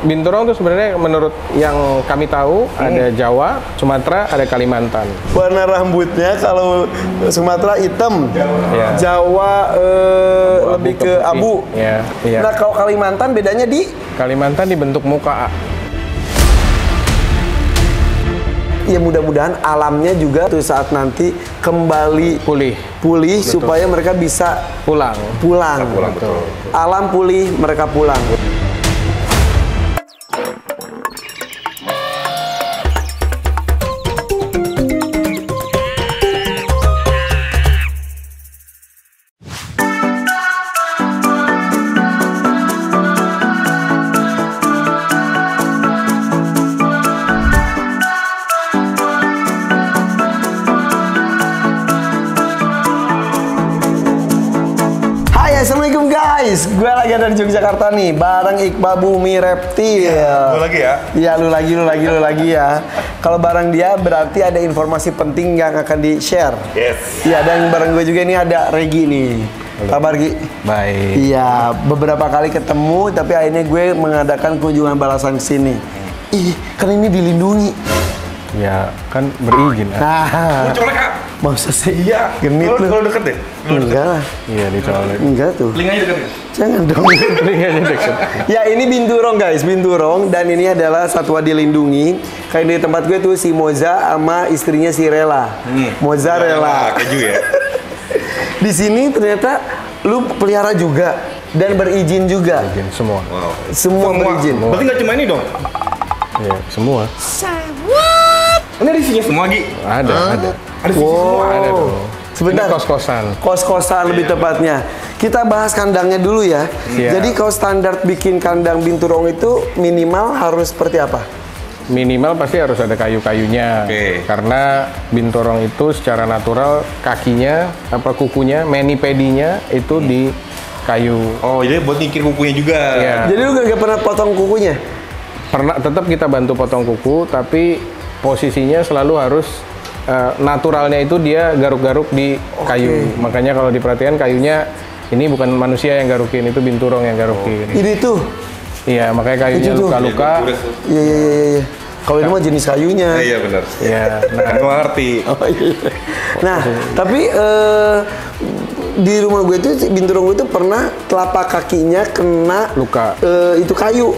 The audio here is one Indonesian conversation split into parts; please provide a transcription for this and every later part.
Binturong tuh sebenarnya menurut yang kami tahu ada Jawa, Sumatera, ada Kalimantan. Warna rambutnya kalau Sumatera hitam, Jawa lebih ke abu. Ya, iya. Nah kalau Kalimantan bedanya di? Kalimantan dibentuk muka. Ya mudah-mudahan alamnya juga tuh saat nanti kembali Pulih. supaya mereka bisa Pulang. Betul. Alam pulih, mereka pulang. Assalamualaikum guys, gue lagi ada di Yogyakarta nih, bareng Iqbal Bumi Reptil. Lu lagi ya? Iya, lu lagi ya. Kalau bareng dia berarti ada informasi penting yang akan di-share. Yes. Iya, dan bareng gue juga ini ada Regi nih. Kabar Gi? Baik. Iya, beberapa kali ketemu, tapi akhirnya gue mengadakan kunjungan balasan ke sini. Ih, kan ini dilindungi. Ya, kan berizin. Nah, Colek ah. masa sih? Iya. Genit lu. Kalau deket deh. Enggak lah. Iya, dicolek. Enggak tuh. Telinganya deket ya? Jangan dong. Telinganya dekat. Ya ini binturong guys, binturong, dan ini adalah satwa dilindungi. Kayak di tempat gue tuh si Moza sama istrinya si Rela. Mozzarella. Keju ya? Di sini ternyata lu pelihara juga dan berizin juga. Izin semua. Wow. Semua berizin. Berarti nggak cuma ini dong? Iya, semua. Ini ada isinya semua, Gi? Ada. Ada sisi semua. Ada dong. Sebentar. Ini kos-kosan. Kos-kosan lebih tepatnya. Kita bahas kandangnya dulu ya. Siap. Jadi kalau standar bikin kandang binturong itu minimal harus seperti apa? Minimal pasti harus ada kayu-kayunya. Oke. Karena binturong itu secara natural kakinya, kukunya, manipedinya itu di kayu. Oh, jadi buat nyingkir kukunya juga. Iya. Jadi lu gak pernah potong kukunya? Pernah, tetap kita bantu potong kuku, tapi posisinya selalu harus naturalnya itu dia garuk-garuk di kayu. Makanya kalau diperhatikan kayunya ini bukan manusia yang garukin, itu binturong yang garukin. Ini tuh. Iya, makanya kayunya Itu tuh. luka-luka. Iya. Kalau ini mah jenis kayunya. Iya benar. Iya, nah, Kan gua ngerti. Oh, iya. Nah, tapi di rumah gue itu binturong gue itu pernah telapak kakinya kena luka. itu kayu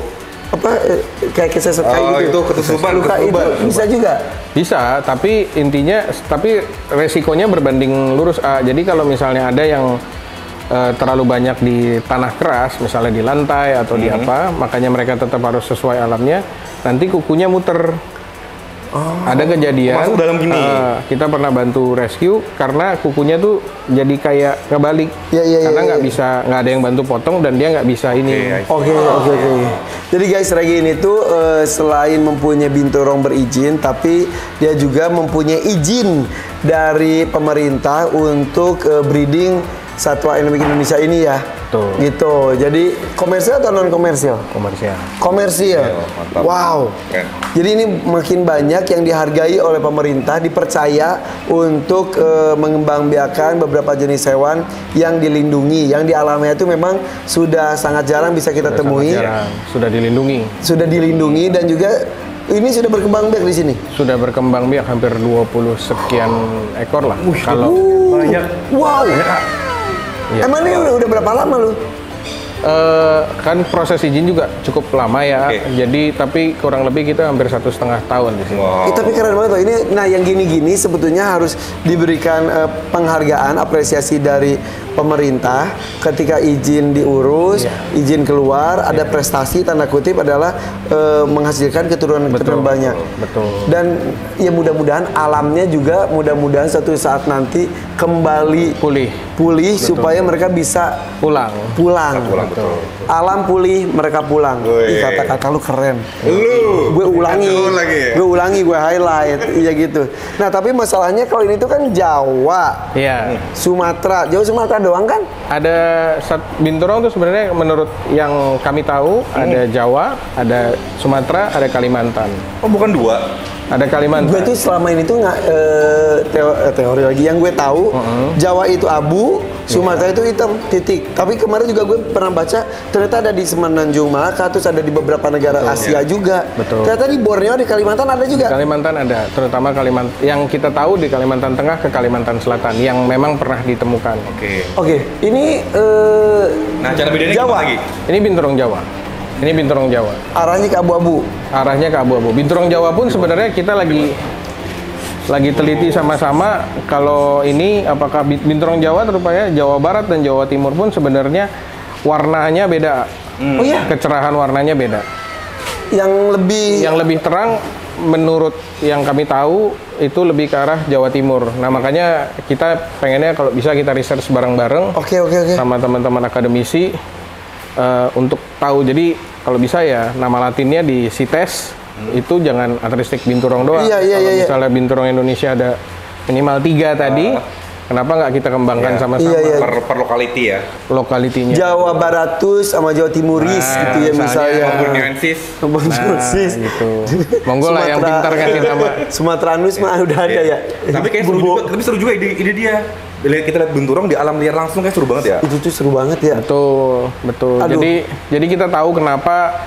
kayak keseset kayu Oh, gitu. itu ketusuban, Luka itu bisa juga. Bisa, tapi resikonya berbanding lurus. Jadi kalau misalnya ada yang terlalu banyak di tanah keras, misalnya di lantai atau di apa, makanya mereka tetap harus sesuai alamnya. Nanti kukunya muter. Ada kejadian. Masuk dalam gini. Kita pernah bantu rescue karena kukunya tuh jadi kayak kebalik. Iya, Karena nggak iya. bisa, nggak ada yang bantu potong dan dia nggak bisa ini. Oke. Jadi guys, Regi ini tuh selain mempunyai binturong berizin, tapi dia juga mempunyai izin dari pemerintah untuk breeding satwa endemik Indonesia ini ya. Betul. Gitu. Jadi komersial atau non komersial? Komersial. Komersial. Mantap. Wow. Keren. Jadi ini makin banyak yang dihargai oleh pemerintah, dipercaya untuk mengembangbiakan beberapa jenis hewan yang dilindungi, yang di alamnya itu memang sudah sangat jarang bisa kita temui. Sudah dilindungi. Sudah dilindungi dan juga ini sudah berkembang biak di sini. Sudah berkembang biak hampir 20 sekian ekor lah. Kalau Banyak. Wow. Iya. Emang ini udah berapa lama lu? kan proses izin juga cukup lama ya. Oke. Jadi tapi kurang lebih kita hampir 1,5 tahun di sini. Wow. Tapi keren banget loh. Ini, nah yang gini-gini sebetulnya harus diberikan penghargaan, apresiasi dari pemerintah ketika izin diurus, izin keluar, ada prestasi tanda kutip adalah menghasilkan keturunan-keturunan banyak. Betul. Dan ya mudah-mudahan alamnya juga mudah-mudahan suatu saat nanti kembali pulih supaya mereka bisa pulang. Pulang. Betul. Alam pulih, mereka pulang. Wih. Ih, kata-kata lu keren. Lu. Gue ulangi, Lagi ya? gue highlight, iya gitu. Nah tapi masalahnya kalau ini tuh kan Jawa, Iya. Sumatera, Jawa Sumatera doang kan? Ada binturong tuh sebenarnya menurut yang kami tahu ada Jawa, ada Sumatera, ada Kalimantan. Oh, bukan dua. Ada Kalimantan. Gue tuh selama ini tuh nggak teori lagi yang gue tahu Jawa itu abu, Sumatera itu hitam, titik. Tapi kemarin juga gue pernah baca ternyata ada di Semenanjung Malaka, terus ada di beberapa negara Asia juga. Betul. Ternyata di Borneo, di Kalimantan ada juga. Kalimantan ada, terutama Kalimantan yang kita tahu di Kalimantan Tengah ke Kalimantan Selatan yang memang pernah ditemukan. Oke, ini Nah, cara bedanya Jawa. gimana lagi? Ini binturong Jawa. Ini binturong Jawa. Arahnya ke abu-abu. Arahnya ke abu-abu. Binturong Jawa pun sebenarnya kita lagi teliti sama-sama kalau ini apakah binturong Jawa rupanya Jawa Barat dan Jawa Timur pun sebenarnya warnanya beda. Oh iya, Kecerahan warnanya beda. yang lebih terang menurut yang kami tahu itu lebih ke arah Jawa Timur. Nah, makanya kita pengennya kalau bisa kita research bareng-bareng Oke. sama teman-teman akademisi untuk tahu. Jadi kalau bisa ya nama latinnya di CITES itu jangan atristik binturong doang. Kalau misalnya binturong Indonesia ada minimal 3 tadi, kenapa nggak kita kembangkan sama-sama Per lokality ya. lokalitinya? Jawa Baratus sama Jawa Timuris gitu ya misalnya. Borneoensis. Borneoensis. Gitu. Monggo lah yang pintar kasih nama. Sumatranus mah udah ada ya. Tapi kayak seru juga ide dia. Kita lihat binturong di alam liar langsung kayak seru banget ya. Itu tuh seru banget ya. Betul. Aduh. Jadi kita tahu kenapa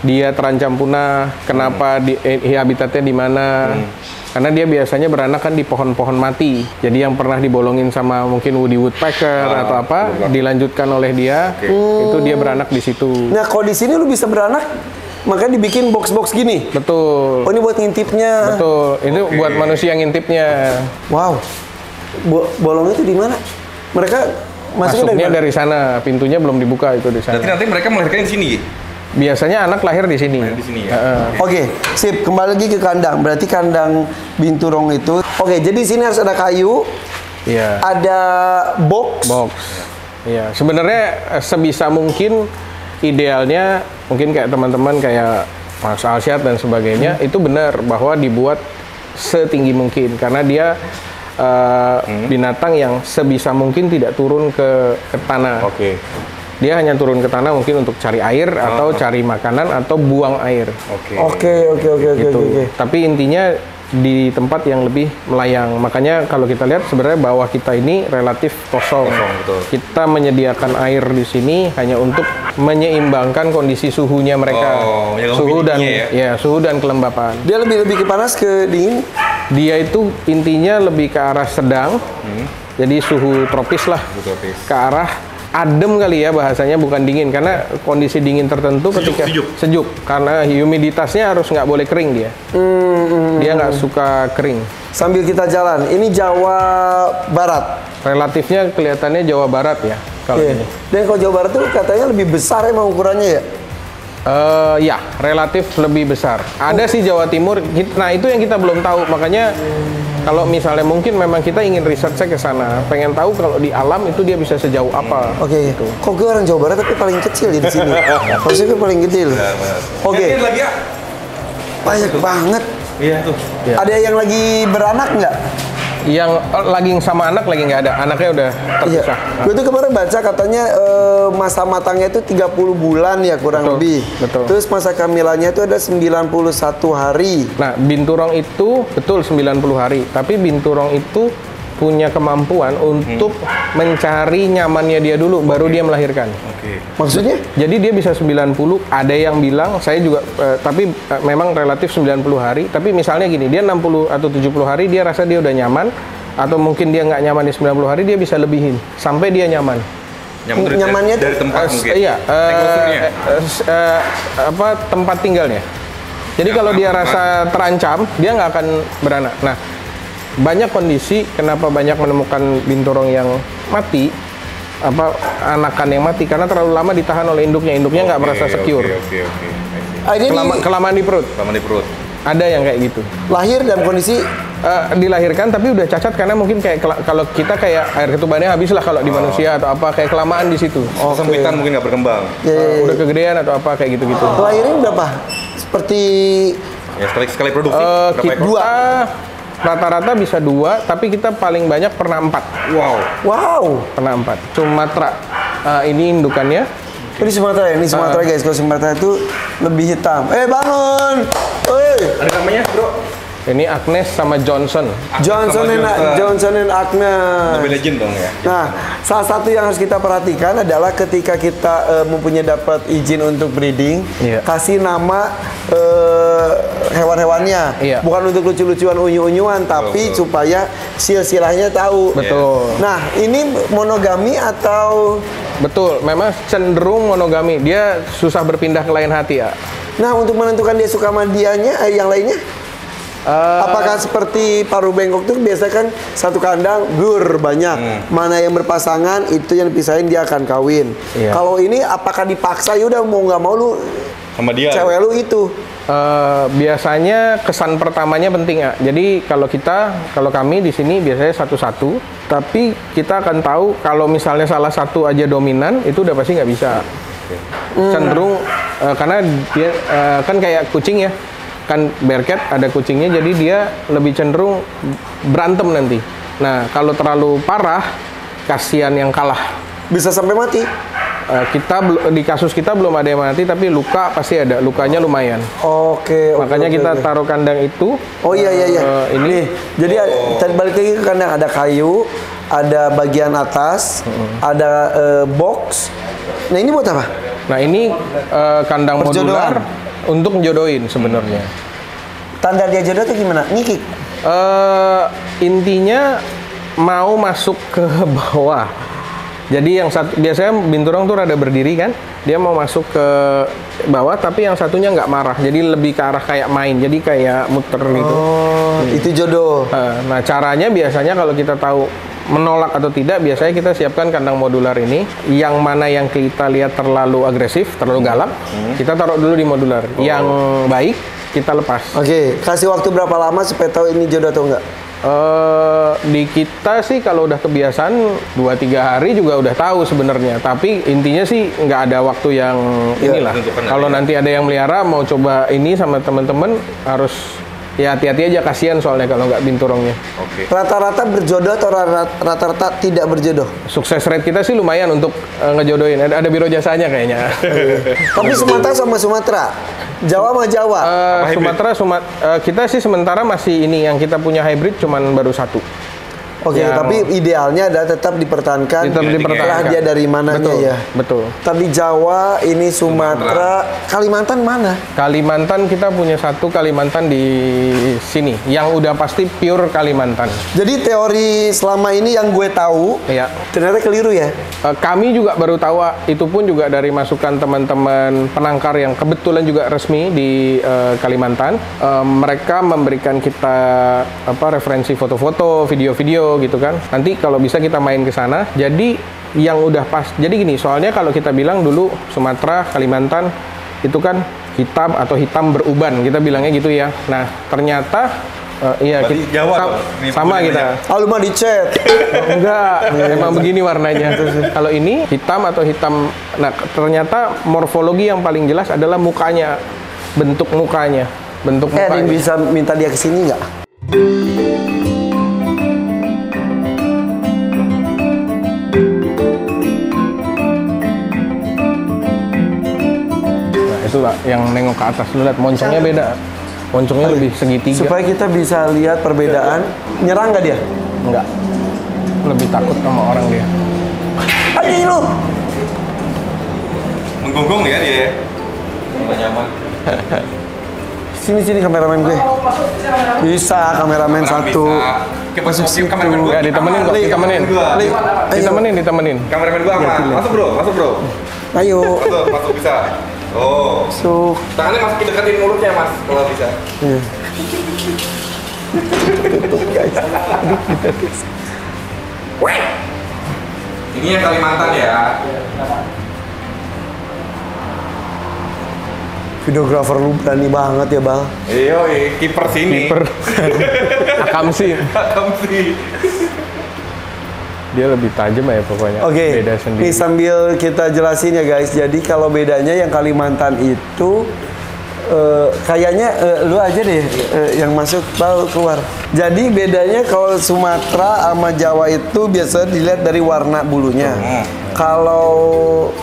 dia terancam punah, kenapa habitatnya di mana. Karena dia biasanya beranak kan di pohon-pohon mati. Jadi yang pernah dibolongin sama mungkin Woody Woodpecker atau apa, dilanjutkan oleh dia, itu dia beranak di situ. Nah, kalau di sini lu bisa beranak, makanya dibikin box-box gini. Betul. Oh, ini buat ngintipnya. Betul. Itu buat manusia ngintipnya. Wow. Bolongnya itu di mana? Mereka masuknya dari sana, pintunya belum dibuka itu di sana. Berarti nanti mereka melahirkan di sini. Biasanya anak lahir di sini. Di sini ya. Oke, sip. Kembali lagi ke kandang. Berarti kandang binturong itu. Oke, jadi di sini harus ada kayu. Iya. Ada box. Iya. Sebenarnya sebisa mungkin idealnya mungkin kayak teman-teman kayak Mas Alsyad dan sebagainya itu benar bahwa dibuat setinggi mungkin karena dia binatang yang sebisa mungkin tidak turun ke tanah. Dia hanya turun ke tanah mungkin untuk cari air atau cari makanan atau buang air. Oke. Tapi intinya di tempat yang lebih melayang. Makanya kalau kita lihat sebenarnya bawah kita ini relatif kosong. Betul. Kita menyediakan air di sini hanya untuk menyeimbangkan kondisi suhunya mereka. Suhu dan kelembapan. Dia lebih ke panas ke dingin. Dia itu intinya lebih ke arah sedang. Jadi suhu tropis lah. Ke arah adem kali ya bahasanya, bukan dingin karena kondisi dingin tertentu ketika sejuk karena humiditasnya harus nggak boleh kering dia. Dia nggak suka kering. Sambil kita jalan, ini Jawa Barat. Relatifnya kelihatannya Jawa Barat ya kalau ini. Dan kalau Jawa Barat tuh katanya lebih besar emang ukurannya ya? Ya, relatif lebih besar. Ada sih Jawa Timur. Nah, itu yang kita belum tahu. Makanya kalau misalnya mungkin memang kita ingin risetnya ke sana, pengen tahu kalau di alam itu dia bisa sejauh apa. Oke. Gitu. Kok gue orang Jawa Barat tapi paling kecil di sini. Maksudnya paling kecil. Oke. Lagi ya. Banyak banget. Iya tuh. Ya. Ada yang lagi beranak nggak? Yang lagi sama anak lagi nggak ada. Anaknya udah terpisah. Gue tuh kemarin baca katanya masa matangnya itu 30 bulan ya kurang lebih. Betul. Terus masa kehamilannya itu ada 91 hari. Nah, binturong itu betul 90 hari. Tapi binturong itu punya kemampuan untuk mencari nyamannya dia dulu, baru dia melahirkan. Maksudnya? Jadi dia bisa 90, ada yang bilang, saya juga, tapi memang relatif 90 hari, tapi misalnya gini, dia 60 atau 70 hari, dia rasa dia udah nyaman, atau mungkin dia nggak nyaman di 90 hari, dia bisa lebihin, sampai dia nyaman. Nyamannya dari tempat mungkin? Iya, tempat tinggalnya. Jadi kalau dia rasa terancam, dia nggak akan beranak. Nah, banyak kondisi kenapa banyak menemukan binturong yang mati, anakan yang mati karena terlalu lama ditahan oleh induknya nggak merasa secure. Kelamaan di perut. Ada yang kayak gitu. Lahir dalam kondisi dilahirkan tapi udah cacat karena mungkin kayak kalau kita kayak air ketubannya habis lah kalau di manusia atau apa kayak kelamaan di situ. Kesempitan mungkin nggak berkembang. Udah kegedean atau apa kayak gitu-gitu. Lahirnya berapa? Seperti sekali produksi. Kita rata-rata bisa 2, tapi kita paling banyak pernah 4. Wow. Pernah 4. Sumatera, ini indukannya. Ini Sumatera ya? Ini Sumatera guys. Kalau Sumatera itu lebih hitam. Bangun! Ada namanya, bro? Ini Agnes sama Johnson. Johnson and Agnes. Mobile Legend dong ya. Nah, salah satu yang harus kita perhatikan adalah ketika kita mempunyai dapat izin untuk breeding, kasih nama hewan-hewannya. Bukan untuk lucu-lucuan unyu-unyuan, tapi supaya silsilahnya tahu. Betul. Nah, ini monogami atau? Betul, memang cenderung monogami. Dia susah berpindah ke lain hati ya. Nah, untuk menentukan dia suka sama dianya, yang lainnya? Apakah seperti paruh bengkok itu biasa kan satu kandang banyak, mana yang berpasangan itu yang dipisahin dia akan kawin. Kalau ini apakah dipaksa, ya udah mau nggak mau lu sama dia cewek lu itu? Biasanya kesan pertamanya penting ya. Jadi kalau kami di sini biasanya satu-satu, tapi kita akan tahu kalau misalnya salah satu aja dominan itu udah pasti nggak bisa. Cenderung karena dia kan kayak kucing ya. Kan bearcat ada kucingnya, jadi dia lebih cenderung berantem nanti. Nah, kalau terlalu parah, kasihan yang kalah. Bisa sampai mati? Di kasus kita belum ada yang mati, tapi luka pasti ada. Lukanya lumayan. Makanya kita taruh kandang itu. Oh iya. Ini jadi tadi balik lagi ke kandang, ada kayu, ada bagian atas, ada box. Nah, ini buat apa? Nah, ini kandang modular untuk jodohin sebenarnya. Tanda dia jodoh tuh gimana? Ngikik? Intinya mau masuk ke bawah. Jadi yang satu biasanya binturong tuh rada berdiri kan, dia mau masuk ke bawah, tapi yang satunya nggak marah. Jadi lebih ke arah kayak main, jadi kayak muter gitu. Itu jodoh. Nah, caranya biasanya kalau kita tahu menolak atau tidak, biasanya kita siapkan kandang modular ini. Yang mana yang kita lihat terlalu agresif, terlalu galak, kita taruh dulu di modular. Yang baik kita lepas. Kasih waktu berapa lama supaya tahu ini jodoh atau enggak? Di kita sih kalau udah kebiasaan 2-3 hari juga udah tahu sebenarnya. Tapi intinya sih nggak ada waktu yang inilah. Kalau nanti ada yang melihara mau coba ini sama teman-teman, harus ya hati-hati aja, kasihan soalnya kalau nggak binturongnya. Rata-rata berjodoh atau rata-rata tidak berjodoh? Sukses rate kita sih lumayan untuk ngejodohin. Ada biro jasanya kayaknya. Tapi Sumatera sama Sumatera? Jawa sama Jawa? Kita sih sementara masih ini yang kita punya hybrid cuman baru satu. Tapi idealnya adalah tetap dipertahankan. Lah dia dari mananya ya. Betul. Tapi Jawa, ini Sumatera, Kalimantan mana? Kalimantan kita punya satu Kalimantan di sini, yang udah pasti pure Kalimantan. Jadi teori selama ini yang gue tahu, ternyata keliru ya? Kami juga baru tahu, itu pun juga dari masukan teman-teman penangkar yang kebetulan juga resmi di Kalimantan. Mereka memberikan kita referensi foto-foto, video-video gitu kan. Nanti kalau bisa kita main ke sana. Jadi yang udah pas. Jadi gini, soalnya kalau kita bilang dulu Sumatera, Kalimantan itu kan hitam atau hitam beruban, kita bilangnya gitu ya. Nah, ternyata Jawa sama kita. Lu mah dicet. Enggak, emang begini warnanya. Kalau ini hitam atau hitam. Nah, ternyata morfologi yang paling jelas adalah mukanya, bentuk mukanya. Ada yang bisa minta dia kesini nggak? Itulah yang nengok ke atas, lu lihat moncongnya beda. Moncongnya lebih segitiga. Supaya kita bisa lihat perbedaan. Nyerang nggak dia? Enggak. Lebih takut sama orang dia. Ayo lu. Menggonggong ya dia. Nggak nyaman. Sini kameramen gue. Bisa kameramen satu. Masukin kameramen gue. Ya, ditemenin. Ditemenin. Kameramen gue masuk bro. Ayo. Masuk bisa. Masuk. Tangannya masukin deketin mulutnya mas, kalau bisa. Ini yang Kalimantan ya. Videografer lu berani banget ya, Bal. Kiper sini. Akamsi. Dia lebih tajam ya pokoknya. Beda sendiri. Nih sambil kita jelasin ya guys. Jadi kalau bedanya yang Kalimantan itu kayaknya lu aja deh yang masuk, Bal keluar. Jadi bedanya kalau Sumatera sama Jawa itu biasa dilihat dari warna bulunya. Kalau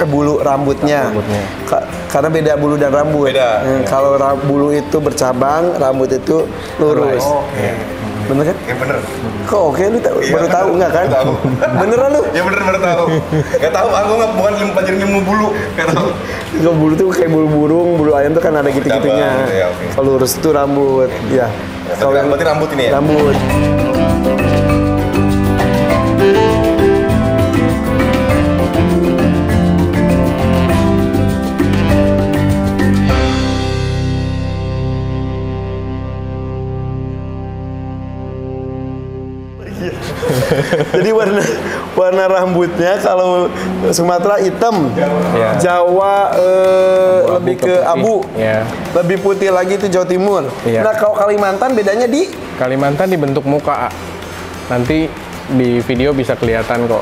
bulu rambutnya. Karena beda bulu dan rambut. Beda. Kalau bulu itu bercabang, rambut itu lurus. Bener kan? Ya bener. Kok oke lu baru tahu nggak kan? Tahu. Beneran lu? Ya bener tahu. Gak tahu, aku nggak bukan pelajari ilmu bulu. Gak tahu. Kalau bulu tuh kayak bulu burung, bulu ayam tuh kan ada gitu-gitunya. Ya, oke. Kalau lurus itu rambut. Ya. Kalau yang Berarti rambut ini ya? rambut. Jadi warna rambutnya kalau Sumatera hitam, Jawa lebih ke abu, lebih putih lagi itu Jawa Timur. Nah kalau Kalimantan bedanya di Kalimantan di bentuk muka. Nanti di video bisa kelihatan kok.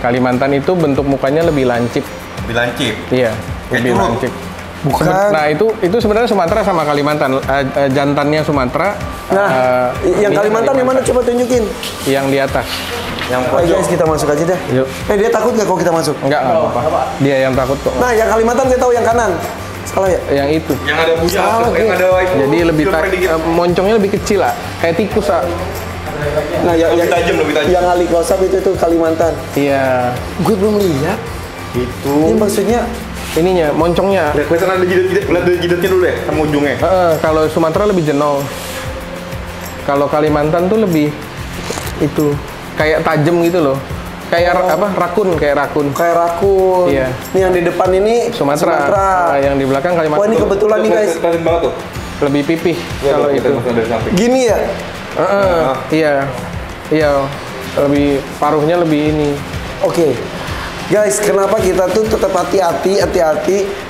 Kalimantan itu bentuk mukanya lebih lancip. Lebih lancip. Iya, lebih curug. lancip. bukan. Nah itu sebenarnya Sumatera sama Kalimantan. Jantannya Sumatera. Nah, yang Kalimantan yang mana coba tunjukin? Yang di atas. Yang Oh guys, kita masuk aja deh. Yuk. Dia takut nggak kalau kita masuk? Enggak apa-apa. Dia yang takut kok. Nah, yang Kalimantan saya tahu yang kanan. Salah ya? Yang itu. yang ada buja, Salah, yang ada itu. Jadi lebih moncongnya lebih kecil lah. Kayak tikus lah. Nah, lebih tajam, lebih tajam. Yang Ali Kosap itu Kalimantan. Iya. Gue belum lihat. Itu. Ini maksudnya Ininya, moncongnya. Lihat kelihatan ada jidat-jidat, lihat dari jidatnya dulu deh, sama ujungnya. Kalau Sumatera lebih jenong. Kalau Kalimantan tuh lebih itu kayak tajam gitu loh. Kayak rakun, kayak rakun. kayak rakun. Iya. Nih yang di depan ini Sumatera. Nah, yang di belakang Kalimantan. Wah, ini kebetulan nih guys. Kelihatan banget tuh. Lebih pipih kalau itu. Dari samping. Gini ya. Iya. Iya. Lebih paruhnya lebih ini. Oke. Guys, kenapa kita tuh tetap hati-hati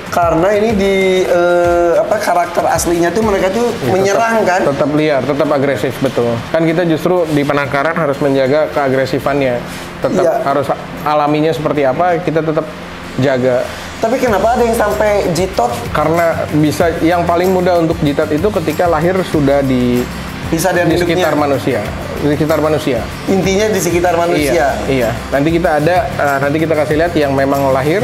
karena ini di karakter aslinya tuh mereka tuh menyerang kan? Tetap liar, tetap agresif, betul. Kan kita justru di penangkaran harus menjaga keagresifannya. Tetap Iya. harus alaminya seperti apa, kita tetap jaga. Tapi kenapa ada yang sampai jitot? Karena bisa yang paling mudah untuk jitat itu ketika lahir sudah di Bisa dari sekitar induknya. manusia. Di sekitar manusia. Intinya di sekitar manusia. Iya. Nanti kita nanti kita kasih lihat yang memang lahir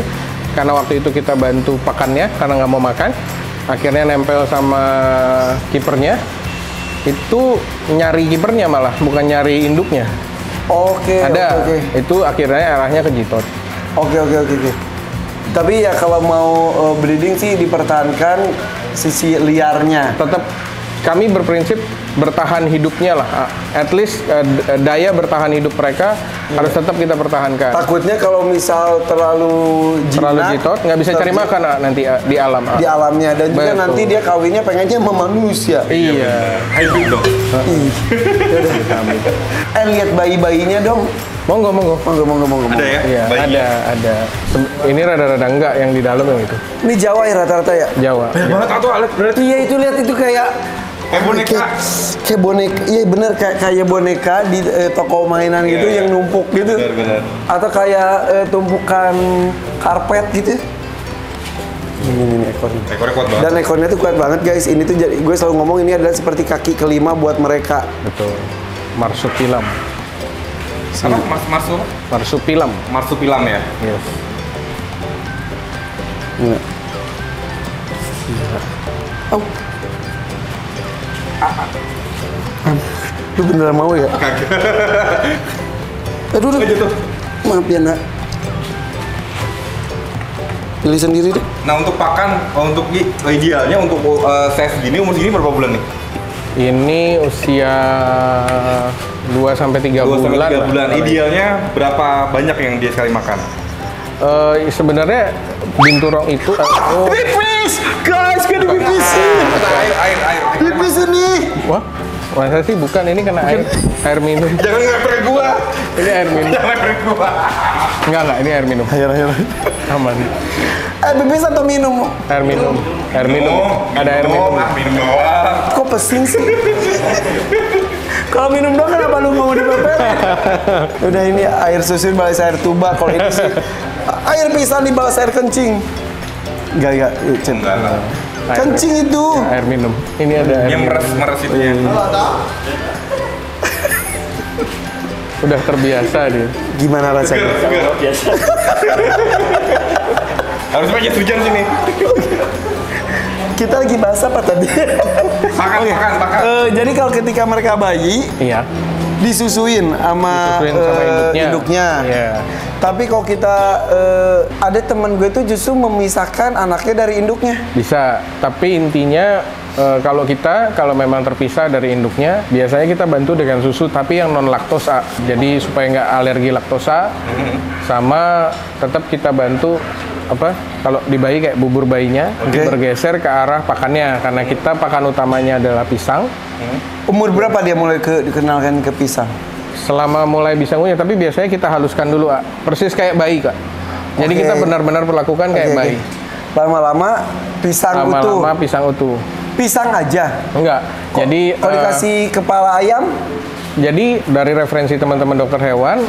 karena waktu itu kita bantu pakannya karena nggak mau makan, akhirnya nempel sama kipernya. Itu nyari kipernya malah, bukan nyari induknya. Oke. Ada. Oke. Itu akhirnya arahnya ke jitot. Oke. Tapi ya kalau mau breeding sih dipertahankan sisi liarnya. Tetap kami berprinsip bertahan hidupnya lah. At least daya bertahan hidup mereka harus tetap kita pertahankan. Takutnya kalau misal terlalu jinak, jitot nggak bisa cari makan nanti di alam. di alamnya dan juga Betul. nanti dia kawinnya pengennya sama manusia. Iya. Hybrid dong. Lihat bayi-bayinya dong. Monggo. Monggo. Ada ya? Iya, bayinya? ada. Ini rada-rada enggak yang di dalam yang itu. Ini Jawa ya rata-rata ya? Jawa. Banyak banget atau alat berarti Iya itu lihat itu kayak boneka. kayak boneka. Iya bener kayak boneka di toko mainan gitu Iya. yang numpuk gitu. Benar. Atau kayak tumpukan karpet gitu. Ini ekornya. Ekornya kuat banget. Dan ekornya tuh kuat banget guys. Ini tuh gue selalu ngomong ini adalah seperti kaki kelima buat mereka. Betul. Marsupilam. Apa? Marsupilam. Marsupilam ya? Yes. Iya. Oh. Lu beneran mau ya? Aduh. Jatuh. Maaf ya nak. Pilih sendiri deh. Nah untuk pakan, untuk idealnya untuk size gini umur segini berapa bulan nih? Ini usia 2 sampai 3 2 sampai bulan. 3 lah. bulan. Idealnya berapa banyak yang dia sekali makan? Sebenarnya binturong itu Pipis! Guys, kan dipipisin! Air. Pipis ini! wah, masa sih bukan ini kena air minum. Jangan ngepret gua. Ini air minum. Jangan ngepret gua. Enggak, ini air minum. Ayo. Aman. Pipis atau minum? Air minum. Air minum. Ada air minum. Minum doang. Kok pesing sih? Kalau minum doang kenapa lu mau dipepet? Udah ini air susu balas air tuba. Kalau ini sih air pisang dibalas air kencing. Enggak. Enggak lah. Kencing itu. Air minum. Ini ada air Yang minum. meres itu ya. Udah terbiasa dia. Gimana rasanya? Biasa. Harus pakai hujan sini. Kita lagi bahas apa tadi? Makan. Jadi kalau ketika mereka bayi, Iya. disusuin sama, Disusuin sama induknya. Iya. Tapi kalau kita ada teman gue tuh justru memisahkan anaknya dari induknya. Bisa, tapi intinya kalau memang terpisah dari induknya, biasanya kita bantu dengan susu tapi yang non laktosa. Jadi supaya nggak alergi laktosa, sama tetap kita bantu kalau di bayi kayak bubur bayinya bergeser ke arah pakannya, karena kita pakan utamanya adalah pisang. Umur berapa dia mulai dikenalkan ke pisang? Selama mulai bisa ngunyah, tapi biasanya kita haluskan dulu, persis kayak bayi, Kak. Jadi kita benar-benar perlakukan kayak bayi. Lama-lama pisang utuh. Lama-lama pisang utuh. Pisang aja? Enggak. Jadi kalau dikasih kepala ayam? Jadi dari referensi teman-teman dokter hewan,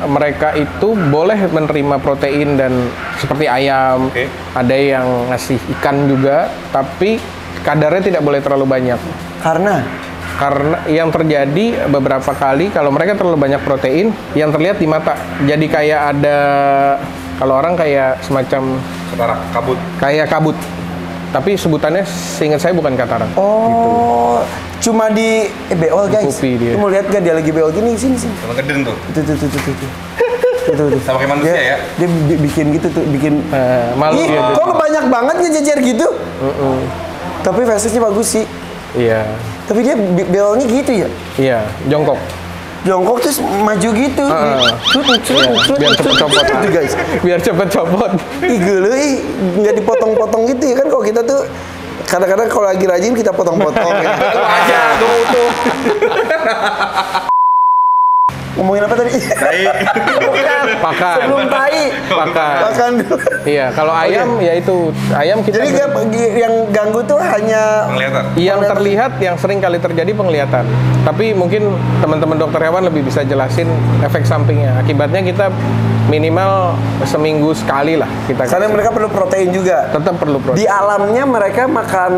mereka itu boleh menerima protein dan seperti ayam, ada yang ngasih ikan juga, tapi kadarnya tidak boleh terlalu banyak. Karena yang terjadi beberapa kali kalau mereka terlalu banyak protein, yang terlihat di mata. Jadi kayak ada, kalau orang kayak semacam Katarak, kabut. Kayak kabut. Tapi sebutannya seingat saya bukan katarak. Oh, gitu. Cuma di beol guys. Dia. Mau lihat gak dia lagi beol gini, sini. Sama geden tuh. Tuh. Sama kayak manusia ya? Dia bikin gitu tuh, bikin malu dia. Kok banyak banget ngejejer gitu? Tapi versinya bagus sih. Iya. Tapi dia beolnya gitu ya? Iya, jongkok. Jongkok terus maju gitu. Biar cepet copot guys. Biar cepet copot. Ih geli, nggak dipotong-potong gitu ya kan, kalau kita tuh kadang-kadang kalau lagi rajin kita potong-potong. Aja tuh. Ngomongin apa tadi? Tai. Pakan. Sebelum tai. Pakan dulu. Iya, kalau ayam ya itu ayam kita. Jadi yang ganggu tuh hanya Penglihatan. Yang terlihat, yang sering kali terjadi penglihatan. Tapi mungkin teman-teman dokter hewan lebih bisa jelasin efek sampingnya. Akibatnya kita minimal seminggu sekali lah kita. Karena mereka perlu protein juga. Tetap perlu protein. Di alamnya mereka makan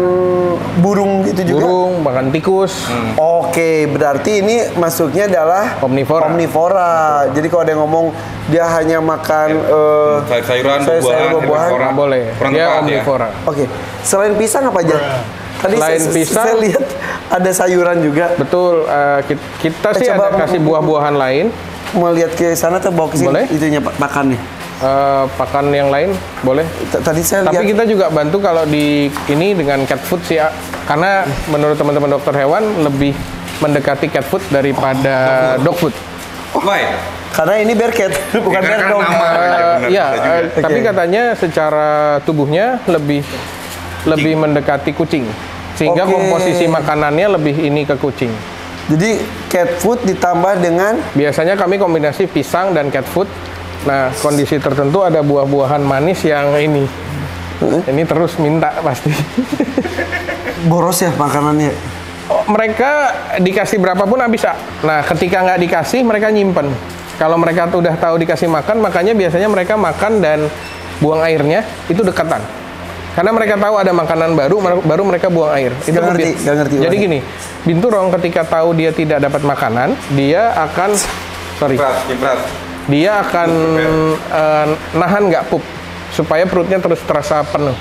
burung gitu juga. Burung, makan tikus. Oke, berarti ini masuknya adalah omnivora. Jadi kalau ada yang ngomong dia hanya makan sayur-sayuran, buah-buahan, nggak boleh. Dia omnivora. Oke. Selain pisang apa aja? Tadi Selain pisang, saya lihat ada sayuran juga. Betul. Kita sih ada kasih buah-buahan lain. Mau lihat ke sana atau bawa ke sini? Boleh. Itunya pakannya. Pakan yang lain boleh. Tadi saya lihat. Tapi kita juga bantu kalau di ini dengan cat food sih, karena menurut teman-teman dokter hewan lebih mendekati cat food daripada dog food. Why? Karena ini bearcat, bukan Ya, bear kan dog. nama. Iya, tapi katanya secara tubuhnya lebih mendekati kucing, sehingga komposisi makanannya lebih ini ke kucing. Jadi cat food ditambah dengan Biasanya kami kombinasi pisang dan cat food. Nah, kondisi tertentu ada buah-buahan manis yang ini. Ini terus minta pasti. boros ya makanannya. Mereka dikasih berapapun bisa. Nah, ketika nggak dikasih, mereka nyimpen. Kalau mereka tuh udah tahu dikasih makan, makanya biasanya mereka makan dan buang airnya itu dekatan. Karena mereka tahu ada makanan baru mereka buang air. Itu Gak ngerti. Jadi gini, binturong ketika tahu dia tidak dapat makanan, dia akan dia akan nahan nggak pup supaya perutnya terus terasa penuh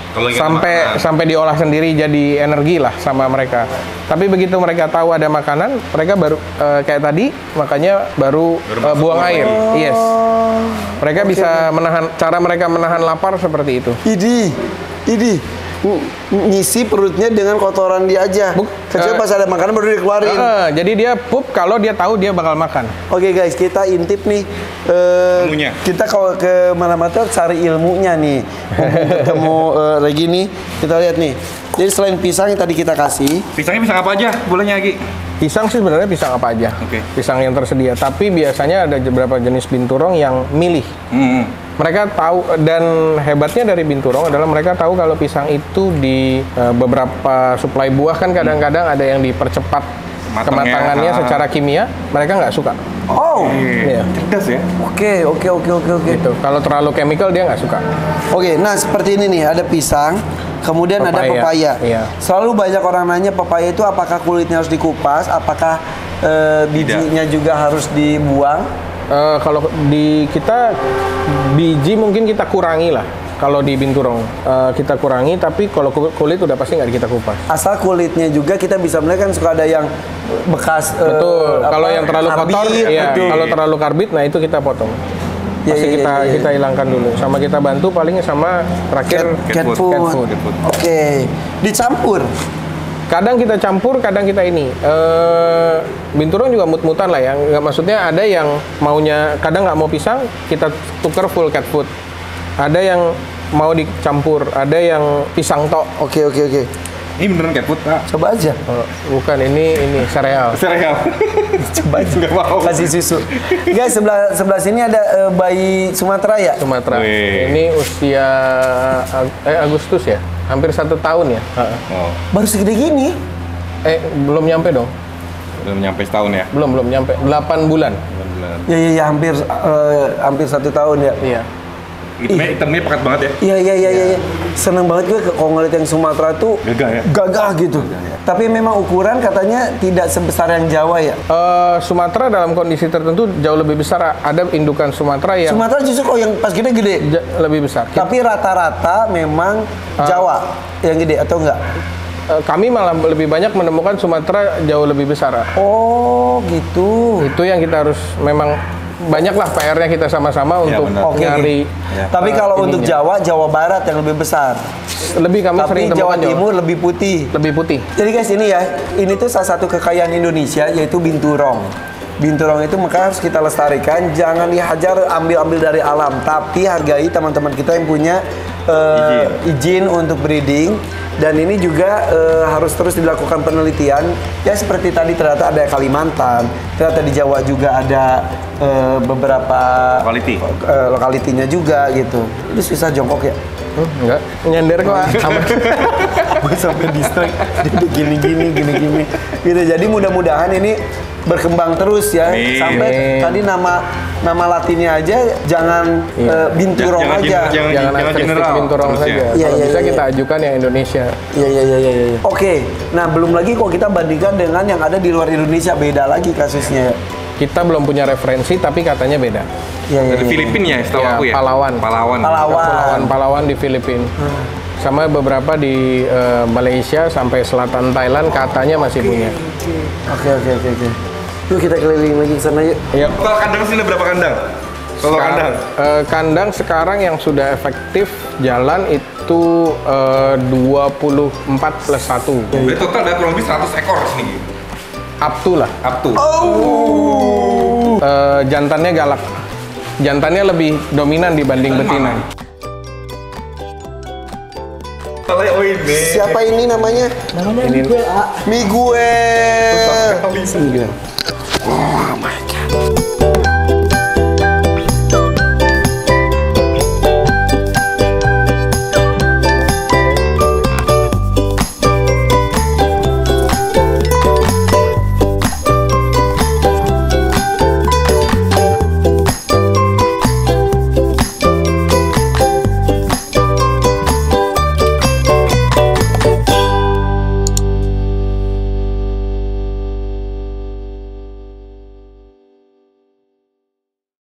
sampai diolah sendiri jadi energi lah sama mereka. Tapi begitu mereka tahu ada makanan, mereka baru kayak tadi makanya baru buang air. Yes. Mereka bisa menahan, cara mereka menahan lapar seperti itu. Idi ngisi perutnya dengan kotoran dia aja. Kecuali pas ada makanan baru dikeluarin. Jadi dia pup kalau dia tahu dia bakal makan. Oke guys, kita intip nih. Kita kalau ke mana-mana cari ilmunya nih. Ketemu lagi nih, kita lihat nih. Jadi selain pisang yang tadi kita kasih, pisangnya pisang apa aja? Bolehnya Gi? Pisang sih sebenarnya pisang apa aja. Pisang yang tersedia. Tapi biasanya ada beberapa jenis binturong yang milih. Mereka tahu, dan hebatnya dari binturong adalah mereka tahu kalau pisang itu di beberapa suplai buah kan kadang-kadang ada yang dipercepat kematangannya secara kimia, mereka nggak suka. Iya. Cerdas ya? Oke. Gitu. Kalau terlalu chemical dia nggak suka. Oke, nah seperti ini nih, ada pisang, kemudian ada pepaya. Iya. Selalu banyak orang nanya pepaya itu apakah kulitnya harus dikupas, apakah bijinya juga harus dibuang? Kalau di kita biji mungkin kita kurangi lah. Kalau di binturong kita kurangi, tapi kalau kulit udah pasti nggak kita kupas. Asal kulitnya juga kita bisa melihat kan suka ada yang bekas. Betul. Kalau yang terlalu kotor, ya. Kalau terlalu karbit, nah itu kita potong. Pasti kita hilangkan dulu. Sama kita bantu paling sama terakhir cat food. Oke. Dicampur. Kadang kita campur, kadang kita ini. Binturong juga mut-mutan lah ya. Nggak, maksudnya ada yang maunya, kadang nggak mau pisang, kita tukar full cat food. Ada yang mau dicampur, ada yang pisang tok. Oke. Ini beneran cat food, Pak? Coba aja. Bukan, ini sereal. Sereal. Coba aja. Nggak mau. Kasih susu. Guys, sebelah sini ada bayi Sumatera ya? Sumatera. Wih. Ini usia Agustus ya, hampir 1 tahun ya. Oh, Baru segede gini? Belum nyampe dong. belum nyampe setahun ya? Belum nyampe. 8 bulan. Ya, hampir 1 tahun ya. Iya. Hitamnya pekat banget ya? Iya. Seneng banget gue kalau ngeliat yang Sumatera tuh Gagah ya? Gagah gitu. Tapi memang ukuran katanya tidak sebesar yang Jawa ya? Sumatera dalam kondisi tertentu jauh lebih besar. Ada indukan Sumatera yang Sumatera justru kok yang pas gede-gede? lebih besar. Tapi rata-rata memang Jawa yang gede atau enggak? Kami malah lebih banyak menemukan Sumatera jauh lebih besar. Oh gitu. Itu yang kita harus memang banyaklah PR-nya kita sama-sama Ya, untuk benar. nyari. Ya. Tapi kalau untuk ininya. Jawa Barat yang lebih besar. Lebih kami sering Tapi Jawa temukan Timur lebih putih. lebih putih. Jadi guys ini ya, ini tuh salah satu kekayaan Indonesia yaitu binturong. Binturong itu maka harus kita lestarikan, jangan dihajar ambil dari alam, tapi hargai teman-teman kita yang punya izin untuk breeding. Dan ini juga harus terus dilakukan penelitian. Ya seperti tadi ternyata ada Kalimantan, ternyata di Jawa juga ada beberapa lokalitinya juga gitu. Itu susah jongkok ya? Enggak, nyender kok. Gue sampai distract gini gitu. Jadi mudah-mudahan ini berkembang terus ya. Sampai tadi nama latinnya aja jangan binturong aja. Jangan general binturong saja. Kalau bisa kita ajukan yang Indonesia. Iya. Oke. Nah, belum lagi kok kita bandingkan dengan yang ada di luar Indonesia, beda lagi kasusnya. Kita belum punya referensi tapi katanya beda. Dari Filipina ya, setahu aku ya? Palawan di Filipina. Sama beberapa di Malaysia sampai selatan Thailand katanya masih punya. Oke. Yuk kita keliling lagi ke sana yuk. Total kandang sini berapa kandang? Total kandang? Kandang sekarang yang sudah efektif jalan itu 24 plus 1. Berarti total ada kurang lebih 100 ekor sini. Up to lah. Jantannya galak. Jantannya lebih dominan dibanding betina. Siapa ini namanya? Ini Miguel. Oh my